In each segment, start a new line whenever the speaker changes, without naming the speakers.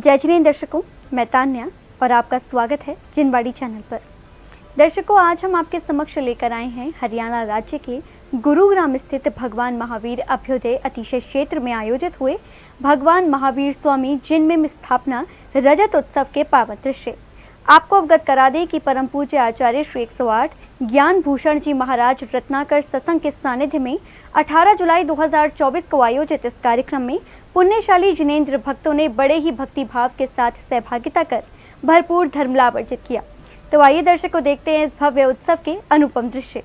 जय जिनेंद्र दर्शकों, मैं तान्या और आपका स्वागत है जिनवाड़ी चैनल पर। दर्शकों, आज हम आपके समक्ष लेकर आए हैं हरियाणा राज्य के गुरुग्राम स्थित भगवान महावीर अभ्युदय अतिशय क्षेत्र में आयोजित हुए भगवान महावीर स्वामी जिनमें स्थापना रजत उत्सव के पावन दृश्य। आपको अवगत करा दें कि परम पूज्य आचार्य श्री 108 ज्ञान भूषण जी महाराज रत्नाकर सत्संग के सानिध्य में 18 जुलाई 2024 को आयोजित इस कार्यक्रम में पुण्यशाली जिनेंद्र भक्तों ने बड़े ही भक्ति भाव के साथ सहभागिता कर भरपूर धर्म लाभ अर्जित किया। तो आइए दर्शकों, देखते हैं इस भव्य उत्सव के अनुपम दृश्य।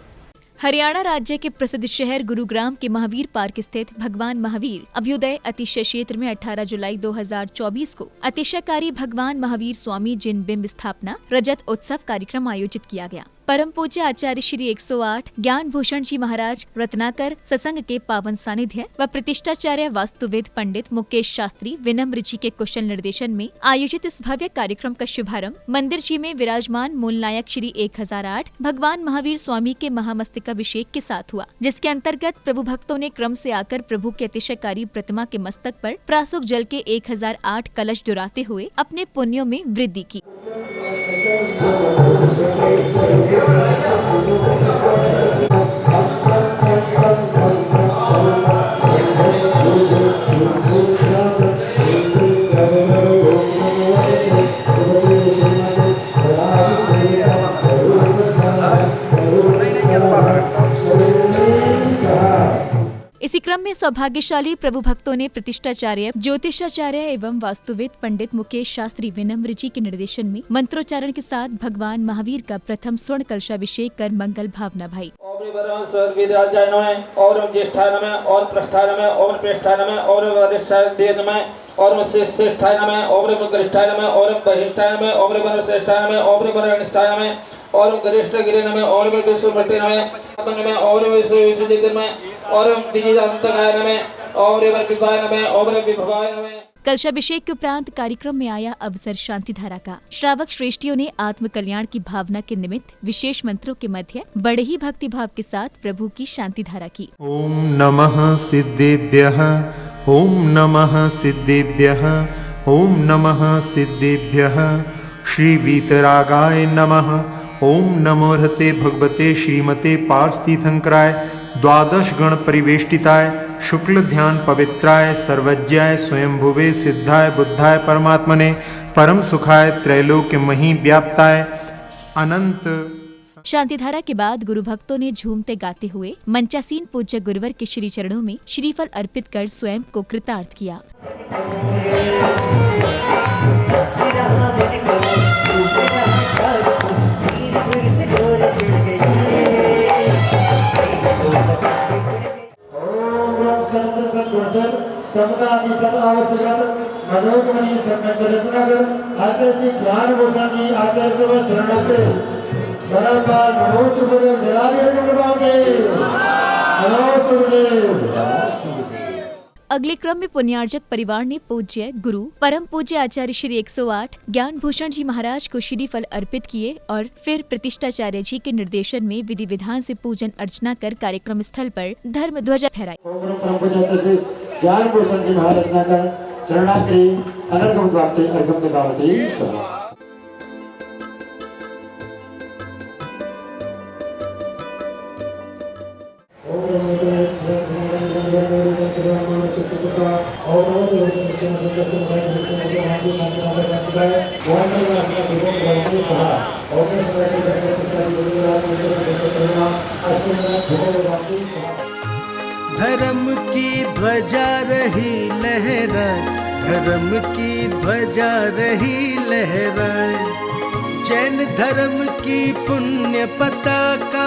हरियाणा राज्य के प्रसिद्ध शहर गुरुग्राम के महावीर पार्क स्थित भगवान महावीर अभ्युदय अतिशय क्षेत्र में 18 जुलाई 2024 को अतिशयकारी भगवान महावीर स्वामी जिन बिंब स्थापना रजत उत्सव कार्यक्रम आयोजित किया गया। परम पूज्य आचार्य श्री 108 ज्ञान भूषण जी महाराज रत्नाकर सत्संग के पावन सानिध्य व प्रतिष्ठाचार्य वास्तुविद पंडित मुकेश शास्त्री विनम्र जी के कुशल निर्देशन में आयोजित इस भव्य कार्यक्रम का शुभारंभ मंदिर जी में विराजमान मूल नायक श्री 1008 भगवान महावीर स्वामी के महामस्तकाभिषेक के साथ हुआ, जिसके अंतर्गत प्रभु भक्तों ने क्रम से आकर प्रभु के अतिशयकारी प्रतिमा के मस्तक पर प्रासुक जल के 1008 कलश डुराते हुए अपने पुण्यों में वृद्धि की। इसी क्रम में सौभाग्यशाली प्रभु भक्तों ने प्रतिष्ठाचार्य ज्योतिषाचार्य एवं वास्तुविद पंडित मुकेश शास्त्री विनम्र जी के निर्देशन में मंत्रोच्चारण के साथ भगवान महावीर का प्रथम स्वर्ण कलशाभिषेक कर मंगल भावना भाई।
और ज्येष्ठाय नमः और प्रष्ठाय नमः और प्रेष्ठाय नमः और वरिष्ठाय नमः और श्रेष्ठाय नमः और गरिष्ठाय नमः और बहिष्ठाय नमः और वरिष्ठाय नमः और वरिष्ठाय नमः और गरिष्ठ गिरे नमः और विश्वपति नमः और विश्वजित नमः और विजयंतकाय नमः और विभवाय नमः और विभवाय नमः।
कलशाभिषेक के उपरांत कार्यक्रम में आया अवसर शांति धारा का। श्रावक श्रेष्ठियों ने आत्म कल्याण की भावना के निमित्त विशेष मंत्रों के मध्य बड़े ही भक्ति भाव के साथ प्रभु की शांति धारा की।
ओम नमः सिद्धेभ्यः, ओम नमः सिद्धेभ्यः, ओम नमः सिद्धेभ्यः। श्री वीतरागाय नमः। ओम नमो हते भगवते श्रीमते पार्षतीर्थंकराय द्वादश गण परिवेष्टिताय शुक्ल ध्यान पवित्राय सर्वज्ञाय स्वयंभुवे सिद्धाय बुद्धाय परमात्मने परम सुखाय त्रैलोक्य मही व्याप्ताय अनंत।
शांति धारा के बाद गुरु भक्तों ने झूमते गाते हुए मंचासीन पूज्य गुरुवर के श्री चरणों में श्रीफल अर्पित कर स्वयं को कृतार्थ किया।
ज्ञान भूषण जी आचार्य बराबर
अगले क्रम में पुण्यार्जक परिवार ने पूज्य गुरु परम पूज्य आचार्य श्री 108 ज्ञान भूषण जी महाराज को श्रीफल अर्पित किए और फिर प्रतिष्ठाचार्य जी के निर्देशन में विधि विधान से पूजन अर्चना कर कार्यक्रम स्थल पर धर्म ध्वजा फहराई।
ज्ञान भूषण जी महाराज चरणाग्री अनर्गम द्वाप्ते अर्घम ददाति।
धर्म की ध्वजा रही लहराए, धर्म की ध्वजा रही लहराए, जैन धर्म की पुण्य पताका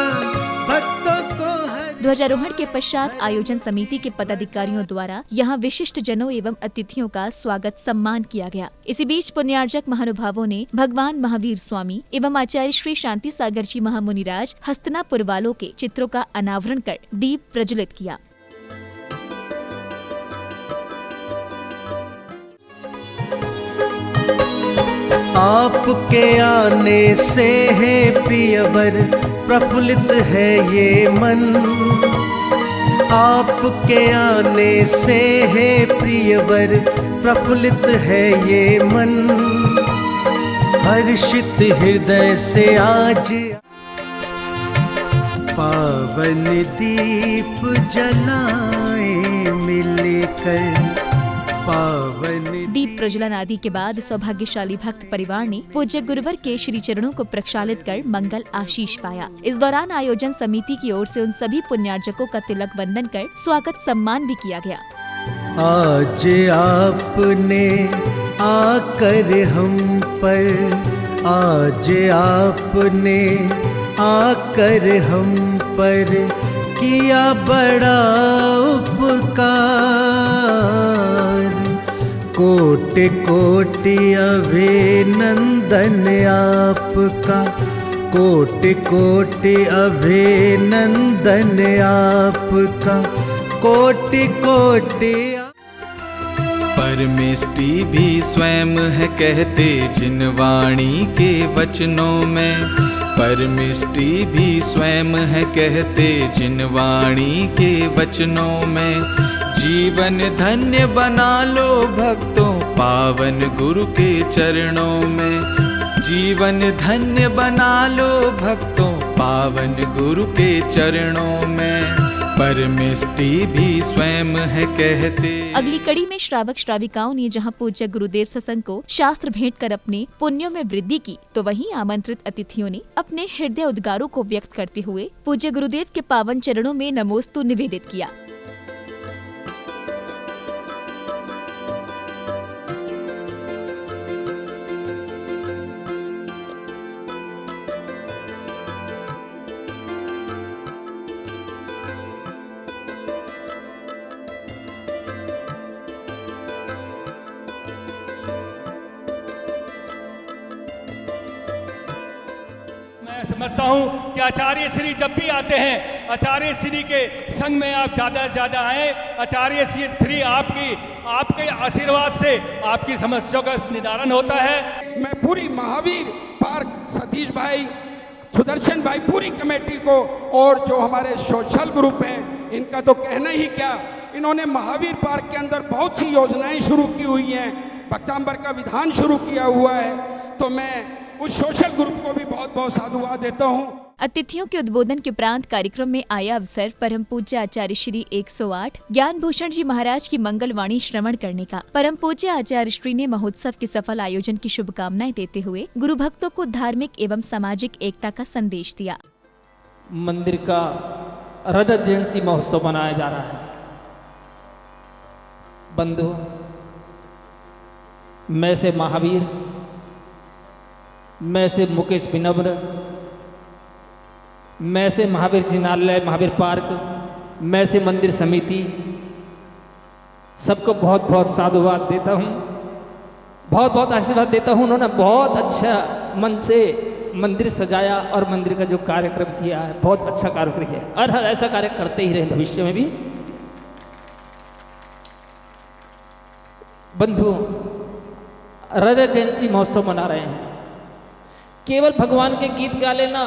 भक्तों को।
ध्वजारोहण के पश्चात आयोजन समिति के पदाधिकारियों द्वारा यहां विशिष्ट जनों एवं अतिथियों का स्वागत सम्मान किया गया। इसी बीच पुण्यार्जक महानुभावों ने भगवान महावीर स्वामी एवं आचार्य श्री शांति सागर जी महामुनिराज हस्तनापुर वालों के चित्रों का अनावरण कर दीप प्रज्वलित किया।
आपके आने से है प्रियवर प्रफुल्लित है ये मन, आपके आने से है प्रियवर प्रफुल्लित है ये मन, हर्षित हृदय से आज पावन दीप जलाए मिलकर, पावन
दीप प्रज्वलन आदि के बाद सौभाग्यशाली भक्त परिवार ने पूज्य गुरुवर के श्री चरणों को प्रक्षालित कर मंगल आशीष पाया। इस दौरान आयोजन समिति की ओर से उन सभी पुण्यार्चकों का तिलक बंधन कर स्वागत सम्मान भी किया गया।
आज आपने आकर हम पर, आज आपने आकर हम पर किया बड़ा उपकार, कोटि कोटि अभिनंदन आपका, कोटि कोटि अभिनंदन आपका, कोटि कोटि।
परमेष्टि भी स्वयं है कहते जिन वाणी के वचनों में, परमेष्टि भी स्वयं है कहते जिन वाणी के वचनों में, जीवन धन्य बना लो भक्तों पावन गुरु के चरणों में, जीवन धन्य बना लो भक्तों पावन गुरु के चरणों में, परमेष्टि भी स्वयं है कहते।
अगली कड़ी में श्रावक श्राविकाओं ने जहां पूज्य गुरुदेव सत्संग को शास्त्र भेंट कर अपने पुण्यों में वृद्धि की, तो वहीं आमंत्रित अतिथियों ने अपने हृदय उद्गारों को व्यक्त करते हुए पूज्य गुरुदेव के पावन चरणों में नमोस्तु निवेदित किया।
समझता हूँ कि आचार्य श्री जब भी आते हैं, आचार्य श्री के संग में आप ज़्यादा से ज़्यादा आएँ। आचार्य श्री आपके आशीर्वाद से आपकी समस्याओं का निदान होता है।
मैं पूरी महावीर पार्क सतीश भाई, सुदर्शन भाई, पूरी कमेटी को और जो हमारे सोशल ग्रुप हैं इनका तो कहना ही क्या, इन्होंने महावीर पार्क के अंदर बहुत सी योजनाएं शुरू की हुई हैं, भक्तांबर का विधान शुरू किया हुआ है, तो मैं उस सोशल ग्रुप को भी बहुत बहुत साधुवाद देता हूँ।
अतिथियों के उद्बोधन के उपरांत कार्यक्रम में आया अवसर परम पूज्य आचार्य श्री 108 ज्ञान भूषण जी महाराज की मंगल वाणी श्रवण करने का। परम पूज्य आचार्य श्री ने महोत्सव के सफल आयोजन की शुभकामनाएं देते हुए गुरु भक्तों को धार्मिक एवं सामाजिक एकता का संदेश दिया।
मंदिर का रजत जयंती महोत्सव मनाया जा रहा है। बंधु, मैं से महावीर, मैं से मुकेश विनम्र, मैं से महावीर जिनालय महावीर पार्क, मैं से मंदिर समिति, सबको बहुत बहुत साधुवाद देता हूँ, बहुत बहुत आशीर्वाद देता हूँ। उन्होंने बहुत अच्छा मन से मंदिर सजाया और मंदिर का जो कार्यक्रम किया है, बहुत अच्छा कार्यक्रम किया और ऐसा कार्य करते ही रहे भविष्य में भी। बंधु, रजत जयंती महोत्सव मना रहे हैं। केवल भगवान के गीत गा लेना,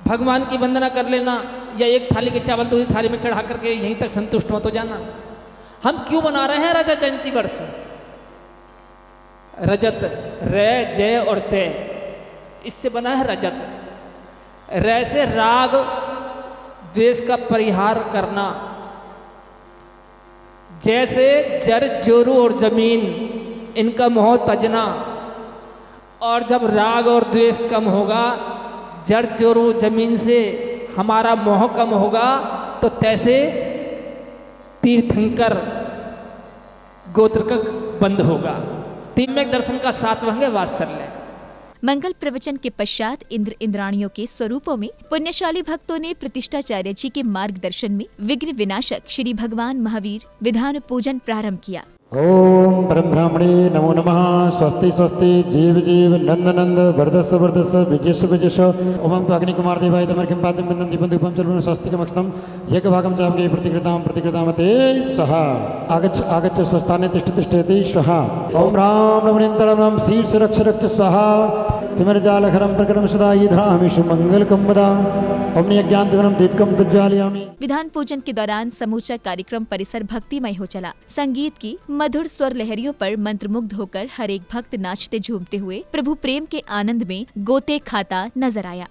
भगवान की वंदना कर लेना या एक थाली के चावल दूसरी थाली में चढ़ा करके यहीं तक संतुष्ट मत हो जाना। हम क्यों मना रहे हैं रजत जयंती वर्ष? रजत, रे, जय और तय, इससे बना है रजत। रे से राग द्वेष का परिहार करना, जैसे जर जोरू और जमीन इनका मोह तजना, और जब राग और द्वेष कम होगा, जड़ जोरू जमीन से हमारा मोह कम होगा, तो तैसे तीर्थंकर गोत्र का बंद होगा। तीन में दर्शन का सातवां है वात्सल्य।
मंगल प्रवचन के पश्चात इंद्र इंद्राणियों के स्वरूपों में पुण्यशाली भक्तों ने प्रतिष्ठाचार्य जी के मार्गदर्शन में विघ्न विनाशक श्री भगवान महावीर विधान पूजन प्रारंभ किया।
ओम परम ब्राह्मणे नमो नमः। स्वस्ति स्वस्ति जीव जीव नंद नंद वर्धस्स वर्धस्स विजयस्स विजयस्स ओमं अग्नि कुमार देवाय तमर्घ्यं पादं बंदं दीपं धूपं चर्वणं स्वस्तिकमक्षतं एकभागं चामगे प्रतिकृतामते स्वाहा। आगच्छ आगच्छ स्वस्थाने तिष्ठ तिष्ठति स्वाहा। ओम राम रमणीयं शीर्ष रक्ष रक्ष स्वाहा। तिमिरजालखरं प्रकटं सदा ईधरामिषु मंगलकं वदा ओम यज्ञान्तगणं दीपकं प्रज्वालयामि।
विधान पूजन के दौरान समूचा कार्यक्रम परिसर भक्तिमय हो चला। संगीत की मधुर स्वर लहरियों पर मंत्रमुग्ध होकर हर एक भक्त नाचते झूमते हुए प्रभु प्रेम के आनंद में गोते खाता नजर आया।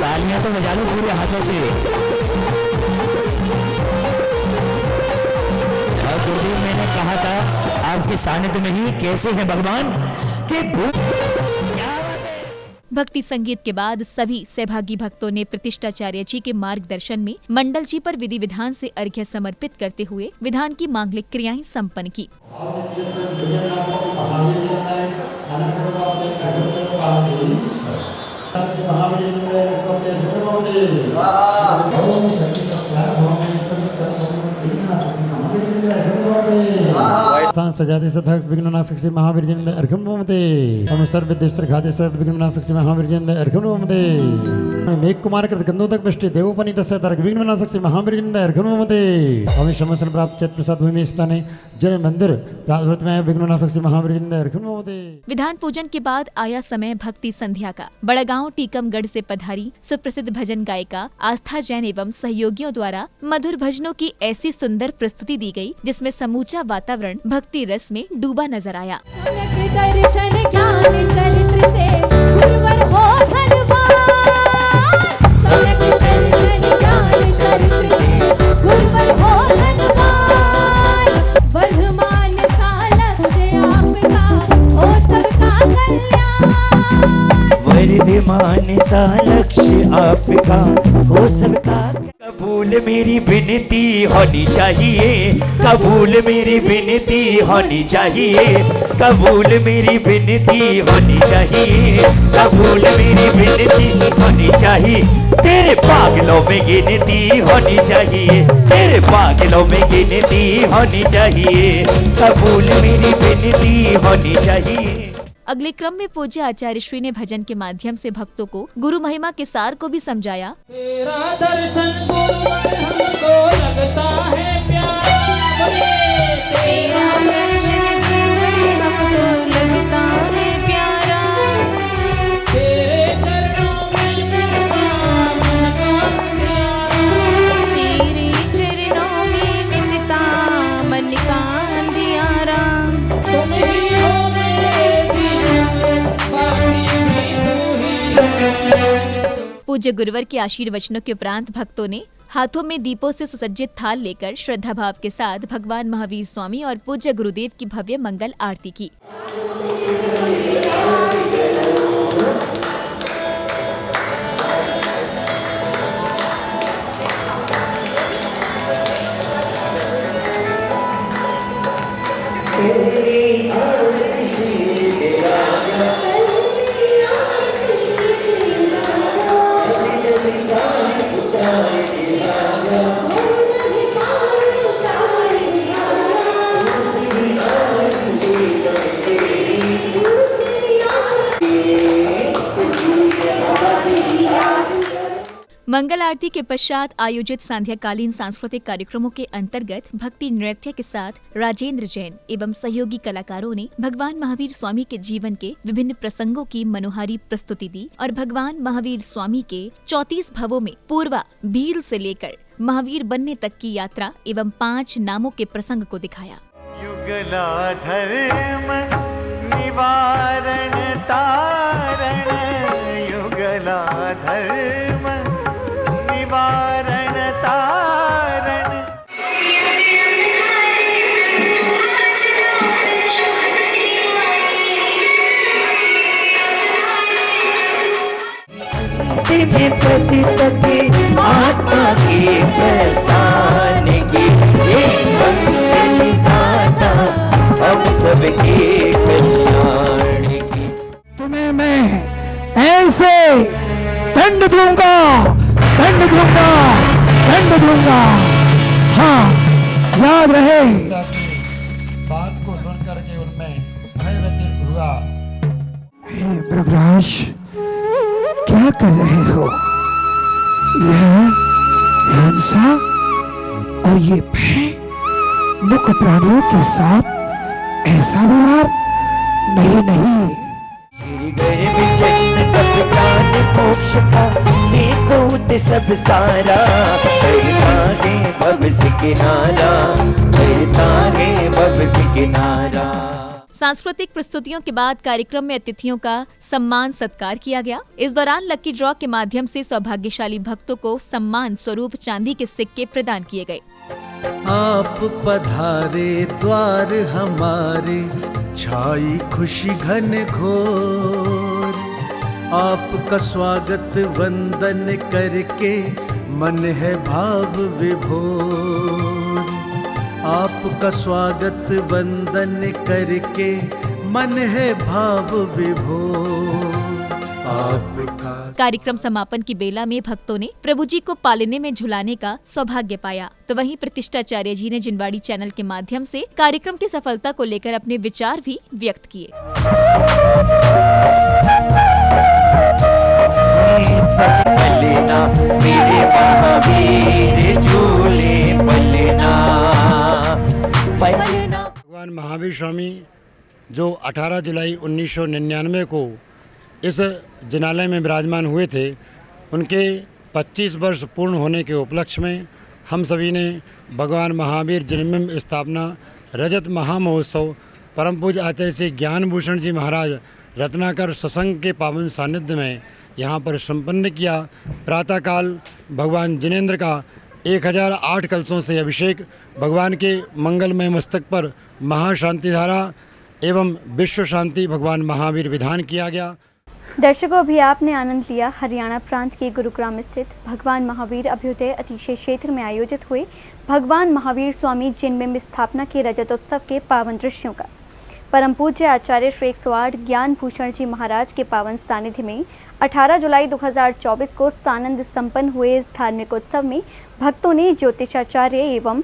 तालियां तो बजा लो पूरे हाथों से। और गुरुदेव मैंने कहा था आपके सानिध्य में ही कैसे है भगवान के
भक्ति संगीत के बाद सभी सहभागी भक्तों ने प्रतिष्ठाचार्य जी के मार्गदर्शन में मंडल जी पर विधि विधान से अर्घ्य समर्पित करते हुए विधान की मांगलिक क्रियाएं संपन्न की।
सजाते सदक विघ्ननाशक से महावीर जन अर्घम भवते ओम सर्वदेश्वर खाते सर्व विघ्ननाशक से महावीर जन अर्घम भवते मेघ कुमार कृत गंधोदक वृष्टि देवोपनीत सतर्क विघ्ननाशक से महावीर जन अर्घम भवते ओम शमसन प्राप्त चैत्र प्रसाद भूमि स्थाने जन मंदिर प्रातव्रत में विघ्ननाशक से महावीर जन अर्घम भवते।
विधान पूजन के बाद आया समय भक्ति संध्या का। बड़गांव टीकमगढ़ से पधारी सुप्रसिद्ध भजन गायिका आस्था जैन एवं सहयोगियों द्वारा मधुर भजनों की ऐसी सुंदर प्रस्तुति दी गई, जिसमें समूचा वातावरण भक्ति रस में डूबा नजर आया।
वर्धमान सा लक्ष्य आपका हो सबका। कबूल मेरी विनती होनी चाहिए, कबूल मेरी विनती होनी चाहिए, कबूल मेरी विनती होनी चाहिए, कबूल मेरी विनती होनी चाहिए। तेरे पागलों में गिनती होनी चाहिए, तेरे पागलों में गिनती होनी चाहिए, कबूल मेरी विनती होनी चाहिए।
अगले क्रम में पूज्य आचार्य श्री ने भजन के माध्यम से भक्तों को गुरु महिमा के सार को भी समझाया।
तेरा दर्शन हमको लगता है प्यारा, तेरा दर्शन हमको लगता है प्यारा, तेरे चरणों में मन का अंधियारा, तेरे चरणों में मिटता मन का अंधियारा, तुम ही हो
पूज्य गुरुवर के आशीर्वचनों के उपरांत भक्तों ने हाथों में दीपों से सुसज्जित थाल लेकर श्रद्धा भाव के साथ भगवान महावीर स्वामी और पूज्य गुरुदेव की भव्य मंगल आरती की। मंगल आरती के पश्चात आयोजित सांध्याकालीन सांस्कृतिक कार्यक्रमों के अंतर्गत भक्ति नृत्य के साथ राजेंद्र जैन एवं सहयोगी कलाकारों ने भगवान महावीर स्वामी के जीवन के विभिन्न प्रसंगों की मनोहारी प्रस्तुति दी और भगवान महावीर स्वामी के 34 भवों में पूर्वा भील से लेकर महावीर बनने तक की यात्रा एवं 5 नामों के प्रसंग को दिखाया।
युगला धर्म निवारण तारण, युगला धर्म निवारण तारण।
में पतित आत्मा की प्रस्थान की मंगल गाथा हम सबके कल्याण की।
तुम्हें मैं ऐसे दंड दूंगा, दंड दूंगा, दंड दूंगा। हाँ, याद रहे।
बात को सुनकर के उनमें
प्रभुराज क्या कर रहे हो? यह हंसा और ये भय मुख्य प्राणियों के साथ ऐसा व्यवहार नहीं नहीं।
मोक्ष का देखो ते सब सारा करता है भव किनारा, करता है भव किनारा।
सांस्कृतिक प्रस्तुतियों के बाद कार्यक्रम में अतिथियों का सम्मान सत्कार किया गया। इस दौरान लकी ड्रॉ के माध्यम से सौभाग्यशाली भक्तों को सम्मान स्वरूप चांदी के सिक्के प्रदान किए गए।
आप पधारे द्वार हमारे, छाई खुशी घन घोर, आपका स्वागत वंदन करके मन है भाव विभोर, आपका स्वागत वंदन करके मन है भाव विभोर आपका।
कार्यक्रम समापन की बेला में भक्तों ने प्रभु जी को पालने में झुलाने का सौभाग्य पाया। तो वहीं प्रतिष्ठाचार्य जी ने जिनवाड़ी चैनल के माध्यम से कार्यक्रम की सफलता को लेकर अपने विचार भी व्यक्त किए।
पलना मेरे महावीर झूले पलना, पलना।
भगवान महावीर स्वामी जो 18 जुलाई 1999 को इस जिनालय में विराजमान हुए थे, उनके 25 वर्ष पूर्ण होने के उपलक्ष्य में हम सभी ने भगवान महावीर जन्मदिन स्थापना रजत महामहोत्सव परम पूज्य आचार्य श्री ज्ञान भूषण जी महाराज रत्नाकर सत्संग के पावन सानिध्य में यहाँ पर संपन्न किया। प्रातःकाल भगवान जिनेंद्र का 1008 कलशों से अभिषेक, भगवान के मंगलमय मस्तक पर महाशांति धारा एवं विश्व शांति भगवान महावीर विधान किया गया।
दर्शकों, अभी आपने आनंद लिया हरियाणा प्रांत के गुरुग्राम स्थित भगवान महावीर अभ्युदय अतिशय क्षेत्र में आयोजित हुए भगवान महावीर स्वामी जिनबिंब स्थापना के रजतोत्सव के पावन दृश्यों का। परम पूज्य आचार्य श्री 108 ज्ञान भूषण जी महाराज के पावन सानिध्य में 18 जुलाई 2024 को सानंद संपन्न हुए इस धार्मिक उत्सव में भक्तों ने ज्योतिषाचार्य एवं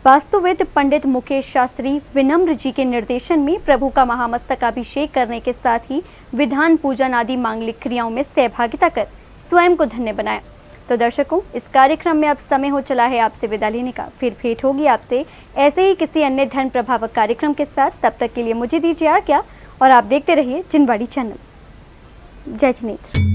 वास्तुविद पंडित मुकेश शास्त्री विनम्र जी के निर्देशन में प्रभु का महामस्तकाभिषेक करने के साथ ही विधान पूजन आदि मांगलिक क्रियाओं में सहभागिता कर स्वयं को धन्य बनाया। तो दर्शकों, इस कार्यक्रम में अब समय हो चला है आपसे विदा लेने का। फिर भेंट होगी आपसे ऐसे ही किसी अन्य धन प्रभावक कार्यक्रम के साथ। तब तक के लिए मुझे दीजिए आज्ञा और आप देखते रहिए जिनवाड़ी चैनल। जय जिनेंद्र।